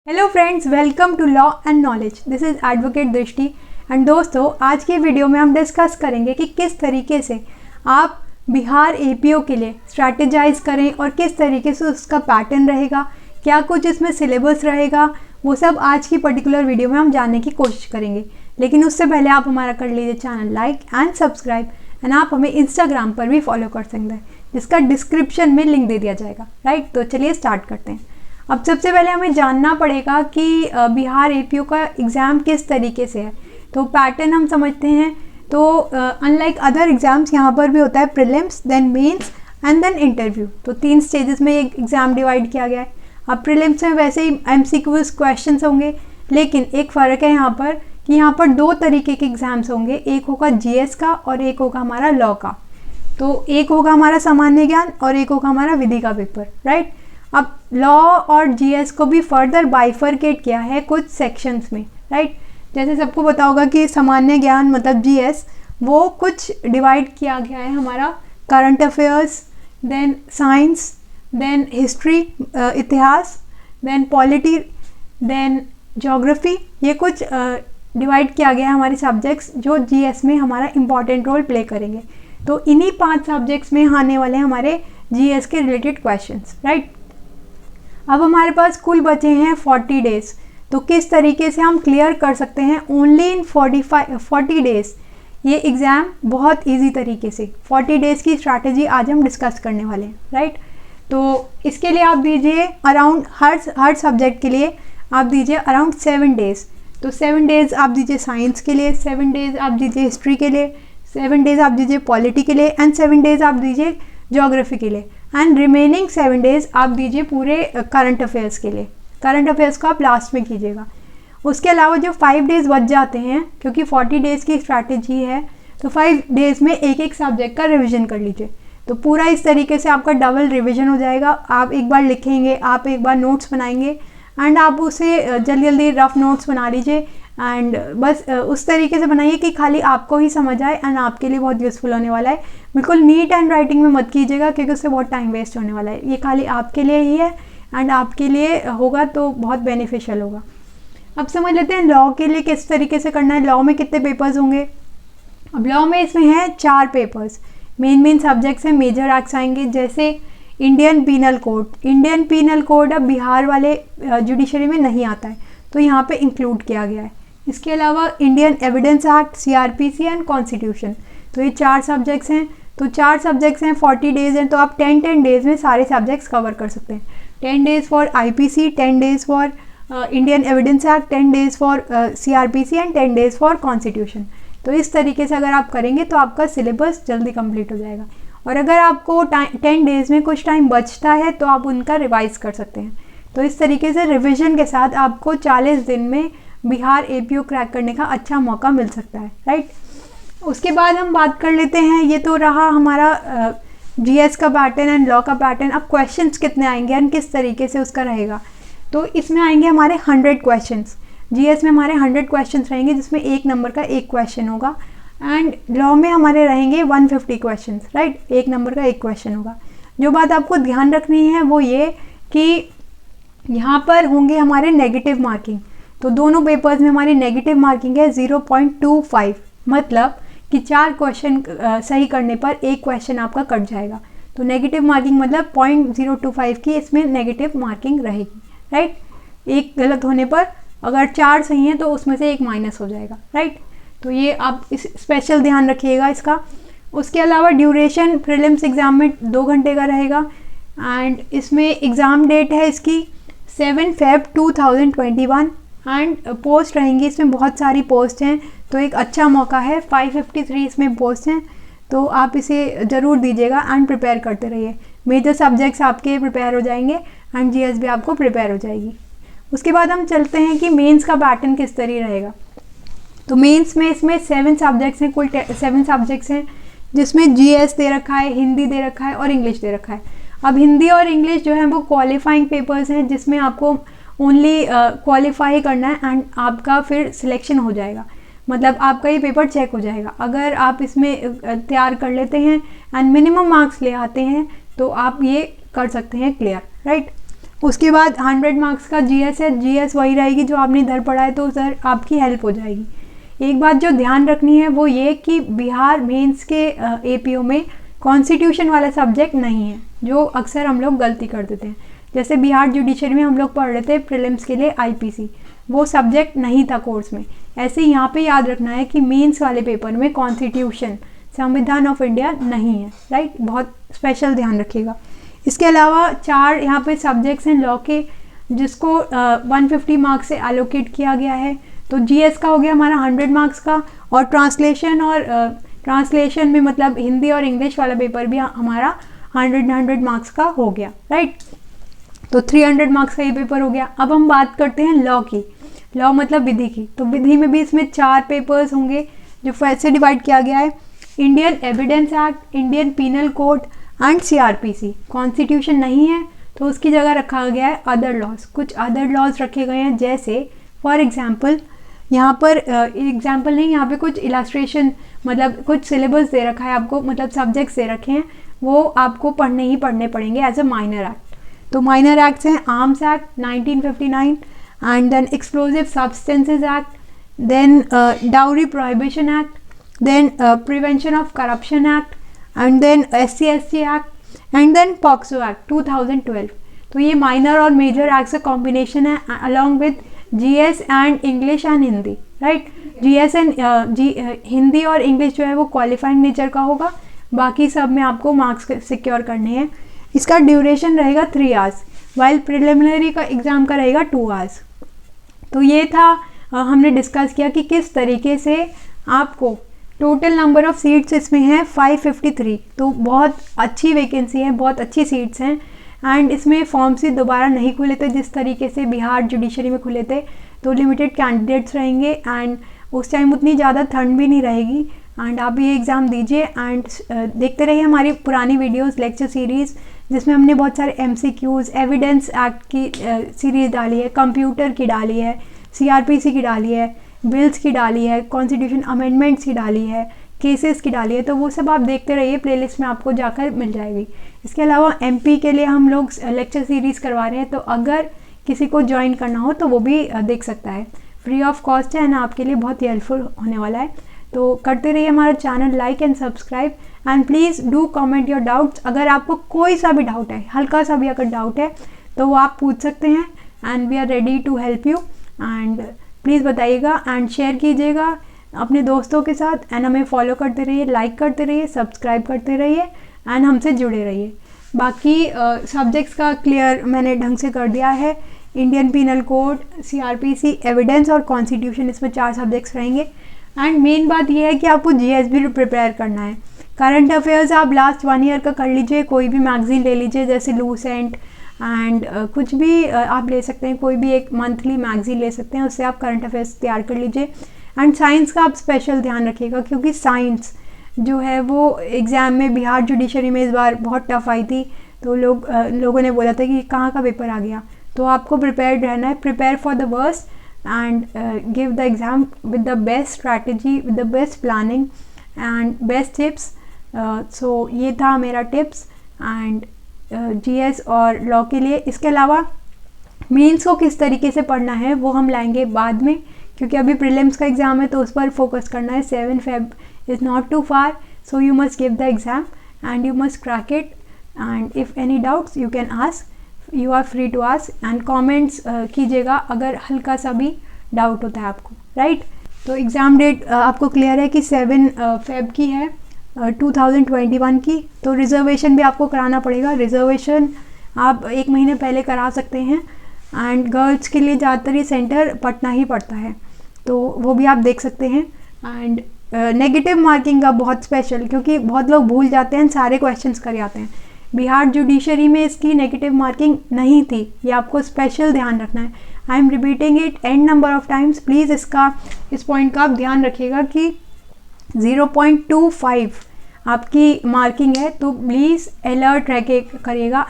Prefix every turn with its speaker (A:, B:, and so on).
A: Hello friends, welcome to law and knowledge. This is advocate Drishti. And दोस्तों, आज की video में हम डिस्कस करेंगे कि किस तरीके से आप बिहार एपीओ के लिए स्ट्रैटेजाइज करें और किस तरीके से उसका पैटर्न रहेगा, क्या कुछ इसमें सिलेबस रहेगा, वो सब आज की पर्टिकुलर वीडियो में हम जानने की कोशिश करेंगे। लेकिन उससे पहले आप हमारा कर लीजिए channel like and subscribe. And आप हमें इंस्टाग्राम पर भी फॉलो कर सकते हैं, जिसका डिस्क्रिप्शन में लिंक दे दिया जाएगा। राइट, तो चलिए स्टार्ट करते हैं। अब सबसे पहले हमें जानना पड़ेगा कि बिहार एपीओ का एग्ज़ाम किस तरीके से है। तो पैटर्न हम समझते हैं। तो अनलाइक अदर एग्ज़ाम्स यहाँ पर भी होता है prelims, then mains and then interview. तो 3 स्टेजेस में एक एग्ज़ाम डिवाइड किया गया है। अब प्रीलिम्स में वैसे ही एमसीक्यूज क्वेश्चंस होंगे, लेकिन एक फ़र्क है यहाँ पर कि यहाँ पर 2 तरीके के एग्ज़ाम्स होंगे। एक होगा जीएस का और एक होगा हमारा लॉ का। तो एक होगा हमारा सामान्य ज्ञान और एक होगा हमारा विधि का पेपर। राइट, अब लॉ और जीएस को भी फर्दर बाइफरकेट किया है कुछ सेक्शंस में। राइट, जैसे सबको पता होगा कि सामान्य ज्ञान मतलब जीएस, वो कुछ डिवाइड किया गया है हमारा current affairs, then science, then history इतिहास, देन पॉलिटी, देन ज्योग्राफी। ये कुछ डिवाइड किया गया है हमारे सब्जेक्ट्स जो जीएस में हमारा इम्पॉर्टेंट रोल प्ले करेंगे। तो इन्हीं 5 सब्जेक्ट्स में आने वाले हमारे जीएस के रिलेटेड क्वेश्चंस। राइट, अब हमारे पास कुल बचे हैं 40 डेज। तो किस तरीके से हम क्लियर कर सकते हैं ओनली इन 40 डेज ये एग्ज़ाम बहुत इजी तरीके से। 40 डेज़ की स्ट्रैटेजी आज हम डिस्कस करने वाले हैं। राइट, तो इसके लिए आप दीजिए अराउंड हर सब्जेक्ट के लिए आप दीजिए अराउंड 7 डेज़। तो 7 डेज़ आप दीजिए साइंस के लिए, 7 डेज़ आप दीजिए हिस्ट्री के लिए, 7 डेज़ आप दीजिए पॉलिटी के लिए एंड 7 डेज़ आप दीजिए ज्योग्राफी के लिए। एंड रिमेनिंग 7 डेज़ आप दीजिए पूरे करंट अफेयर्स के लिए। करंट अफेयर्स को आप लास्ट में कीजिएगा। उसके अलावा जो 5 डेज़ बच जाते हैं, क्योंकि 40 डेज़ की स्ट्रैटेजी है, तो 5 डेज़ में एक सब्जेक्ट का रिवीजन कर लीजिए। तो पूरा इस तरीके से आपका डबल रिवीजन हो जाएगा। आप एक बार लिखेंगे, आप एक बार नोट्स बनाएंगे एंड आप उसे जल्दी जल्दी रफ नोट्स बना लीजिए। एंड बस उस तरीके से बनाइए कि खाली आपको ही समझ आए एंड आपके लिए बहुत यूज़फुल होने वाला है। बिल्कुल नीट एंड राइटिंग में मत कीजिएगा, क्योंकि उससे बहुत टाइम वेस्ट होने वाला है। ये खाली आपके लिए ही है एंड आपके लिए होगा तो बहुत बेनिफिशियल होगा। अब समझ लेते हैं लॉ के लिए किस तरीके से करना है। लॉ में कितने पेपर्स होंगे। अब लॉ में इसमें है 4 पेपर्स। मेन सब्जेक्ट्स हैं, मेजर एक्ट्स आएंगे, जैसे Indian penal code. Indian penal code अब बिहार वाले जुडिशरी में नहीं आता है, तो यहाँ पे इंक्लूड किया गया है। इसके अलावा Indian evidence act, CrPC and constitution. तो ये 4 सब्जेक्ट्स हैं। तो 4 सब्जेक्ट्स हैं, 40 डेज़ हैं, तो आप 10 डेज़ में सारे सब्जेक्ट्स कवर कर सकते हैं। 10 days for IPC, 10 days for Indian evidence act, 10 days for CrPC and 10 days for constitution. तो इस तरीके से अगर आप करेंगे तो आपका सिलेबस जल्दी कंप्लीट हो जाएगा। और अगर आपको 10 डेज़ में कुछ टाइम बचता है तो आप उनका रिवाइज कर सकते हैं। तो इस तरीके से रिविजन के साथ आपको 40 दिन में बिहार एपीओ क्रैक करने का अच्छा मौका मिल सकता है। राइट, उसके बाद हम बात कर लेते हैं, ये तो रहा हमारा जीएस का पैटर्न एंड लॉ का पैटर्न। अब क्वेश्चंस कितने आएंगे एंड किस तरीके से उसका रहेगा। तो इसमें आएंगे हमारे 100 क्वेश्चंस। जीएस में हमारे 100 क्वेश्चंस रहेंगे, जिसमें 1 नंबर का 1 क्वेश्चन होगा। एंड लॉ में हमारे रहेंगे 150 क्वेश्चंस। राइट, 1 नंबर का 1 क्वेश्चन होगा। जो बात आपको ध्यान रखनी है वो ये कि यहाँ पर होंगे हमारे नेगेटिव मार्किंग। तो दोनों पेपर्स में हमारी नेगेटिव मार्किंग है 0.25, मतलब कि 4 क्वेश्चन सही करने पर 1 क्वेश्चन आपका कट जाएगा। तो नेगेटिव मार्किंग मतलब 0.025 की इसमें नेगेटिव मार्किंग रहेगी। राइट, एक गलत होने पर अगर 4 सही हैं तो उसमें से 1 माइनस हो जाएगा। राइट, तो ये आप इस स्पेशल ध्यान रखिएगा इसका। उसके अलावा ड्यूरेशन प्रीलिम्स एग्ज़ाम में 2 घंटे का रहेगा। एंड इसमें एग्ज़ाम डेट है इसकी 7 Feb 2021 एंड पोस्ट रहेंगी। इसमें बहुत सारी पोस्ट हैं, तो एक अच्छा मौका है। 553 इसमें पोस्ट हैं, तो आप इसे ज़रूर दीजिएगा एंड प्रिपेयर करते रहिए। मेजर सब्जेक्ट्स आपके प्रिपेयर हो जाएंगे एंड जीएस भी आपको प्रिपेयर हो जाएगी। उसके बाद हम चलते हैं कि मेंस का पैटर्न किस तरह रहेगा। तो मेंस में इसमें 7 सब्जेक्ट्स हैं, कुल 7 सब्जेक्ट्स हैं, जिसमें जीएस दे रखा है, हिंदी दे रखा है और इंग्लिश दे रखा है। अब हिंदी और इंग्लिश जो है वो क्वालिफाइंग पेपर्स हैं, जिसमें आपको ओनली क्वालिफाई करना है एंड आपका फिर सिलेक्शन हो जाएगा। मतलब आपका ये पेपर चेक हो जाएगा। अगर आप इसमें तैयार कर लेते हैं एंड मिनिमम मार्क्स ले आते हैं तो आप ये कर सकते हैं क्लियर। राइट, उसके बाद 100 मार्क्स का जीएस है, जीएस वही रहेगी जो आपने इधर पढ़ा है, तो सर आपकी हेल्प हो जाएगी। एक बात जो ध्यान रखनी है वो ये कि बिहार मेंस के एपीओ में कॉन्स्टिट्यूशन वाला सब्जेक्ट नहीं है, जो अक्सर हम लोग गलती कर देते हैं। जैसे बिहार जुडिशरी में हम लोग पढ़ रहे थे प्रीलिम्स के लिए आईपीसी, वो सब्जेक्ट नहीं था कोर्स में। ऐसे यहाँ पे याद रखना है कि मेंस वाले पेपर में कॉन्स्टिट्यूशन, संविधान ऑफ इंडिया नहीं है, राइट, बहुत स्पेशल ध्यान रखिएगा। इसके अलावा 4 यहाँ पे सब्जेक्ट्स हैं लॉ के, जिसको 150 मार्क्स से एलोकेट किया गया है। तो जीएस का हो गया हमारा 100 मार्क्स का, और ट्रांसलेशन में मतलब हिंदी और इंग्लिश वाला पेपर भी हमारा 100 मार्क्स का हो गया, राइट। तो 300 मार्क्स का ये पेपर हो गया। अब हम बात करते हैं लॉ की। लॉ मतलब विधि की। तो विधि में भी इसमें 4 पेपर्स होंगे जो ऐसे डिवाइड किया गया है: Indian evidence act, Indian penal code and CrPC. Constitution नहीं है तो उसकी जगह रखा गया है अदर लॉज। कुछ अदर लॉज रखे गए हैं, जैसे फॉर एग्जाम्पल यहाँ पर एग्जाम्पल नहीं, यहाँ पे कुछ इलास्ट्रेशन मतलब कुछ सिलेबस दे रखा है आपको, मतलब सब्जेक्ट्स दे रखे हैं, वो आपको पढ़ने ही पढ़ने पड़ेंगे एज अ माइनर एक्ट। तो माइनर एक्ट्स हैं arms act 1959, and then explosive substances act, then dowry prohibition act, then prevention of corruption act, and then SC/ST act, and then POCSO act 2012। तो ये माइनर और major acts का combination है along with GS and English and Hindi, right. GS and Hindi और English जो है वो qualifying nature का होगा, बाकी सब में आपको मार्क्स सिक्योर करने हैं। इसका ड्यूरेशन रहेगा 3 आवर्स, वाइल प्रिलिमिनरी का एग्ज़ाम का रहेगा 2 आवर्स। तो ये था हमने डिस्कस किया कि किस तरीके से आपको टोटल नंबर ऑफ़ सीट्स इसमें है 553। तो बहुत अच्छी वैकेंसी है, बहुत अच्छी सीट्स हैं, एंड इसमें फॉर्म्स ही दोबारा नहीं खुले थे जिस तरीके से बिहार जुडिशरी में खुले थे। तो लिमिटेड कैंडिडेट्स रहेंगे, एंड उस टाइम उतनी ज़्यादा ठंड भी नहीं रहेगी, एंड आप ये एग्ज़ाम दीजिए। एंड देखते रहिए हमारी पुरानी वीडियोस, लेक्चर सीरीज़, जिसमें हमने बहुत सारे MCQs, एविडेंस एक्ट की सीरीज़ डाली है, कंप्यूटर की डाली है, CRPC की डाली है, बिल्स की डाली है, कॉन्स्टिट्यूशन अमेंडमेंट्स की डाली है, केसेस की डाली है। तो वो सब आप देखते रहिए, प्लेलिस्ट में आपको जाकर मिल जाएगी। इसके अलावा MP के लिए हम लोग लेक्चर सीरीज़ करवा रहे हैं, तो अगर किसी को ज्वाइन करना हो तो वो भी देख सकता है, फ्री ऑफ कॉस्ट है ना, आपके लिए बहुत हेल्पफुल होने वाला है। तो करते रहिए हमारा channel like and subscribe, and please do comment your doubts. अगर आपको कोई सा भी डाउट है, हल्का सा भी अगर डाउट है, तो वो आप पूछ सकते हैं, and we are ready to help you. And please बताइएगा एंड शेयर कीजिएगा अपने दोस्तों के साथ, एंड हमें फॉलो करते रहिए, लाइक करते रहिए, सब्सक्राइब करते रहिए, एंड हमसे जुड़े रहिए। बाकी सब्जेक्ट्स का क्लियर मैंने ढंग से कर दिया है। Indian penal code, CRPC, evidence और कॉन्स्टिट्यूशन, इसमें 4 सब्जेक्ट्स रहेंगे। एंड मेन बात यह है कि आपको GS भी प्रिपेयर करना है। करंट अफेयर्स आप लास्ट 1 ईयर का कर लीजिए, कोई भी मैगजीन ले लीजिए, जैसे लूसेंट एंड कुछ भी आप ले सकते हैं, कोई भी एक मंथली मैगजीन ले सकते हैं, उससे आप करंट अफेयर्स तैयार कर लीजिए। एंड साइंस का आप स्पेशल ध्यान रखिएगा, क्योंकि साइंस जो है वो एग्ज़ाम में बिहार जुडिशरी में इस बार बहुत टफ आई थी। तो लोगों ने बोला था कि कहाँ का पेपर आ गया। तो आपको प्रिपेयर्ड रहना है, prepare for the worst and give the exam with the best strategy, with the best planning and best tips. So ये था मेरा टिप्स एंड GS और लॉ के लिए। इसके अलावा मेंस को किस तरीके से पढ़ना है वो हम लाएंगे बाद में, क्योंकि अभी प्रीलिम्स का एग्ज़ाम है तो उस पर फोकस करना है। 7 Feb is not too far, so you must give the exam and you must crack it, and if any doubts you can ask, you are free to ask, and comments कीजिएगा अगर हल्का सा भी doubt होता है आपको, right. तो exam date आपको क्लियर है कि 7 Feb की है 2021 की। तो रिज़र्वेशन भी आपको कराना पड़ेगा। रिज़र्वेशन आप 1 महीने पहले करा सकते हैं, एंड गर्ल्स के लिए ज़्यादातर ये सेंटर पटना ही पड़ता है, तो वो भी आप देख सकते हैं। एंड नेगेटिव मार्किंग का बहुत स्पेशल, क्योंकि बहुत लोग भूल जाते हैं, सारे क्वेश्चंस कर जाते हैं। बिहार जुडिशरी में इसकी नेगेटिव मार्किंग नहीं थी, ये आपको स्पेशल ध्यान रखना है। I am repeating it an number of times, please इस पॉइंट का आप ध्यान रखिएगा कि 0.25 आपकी मार्किंग है, तो प्लीज़ अलर्ट रह के करिएगा।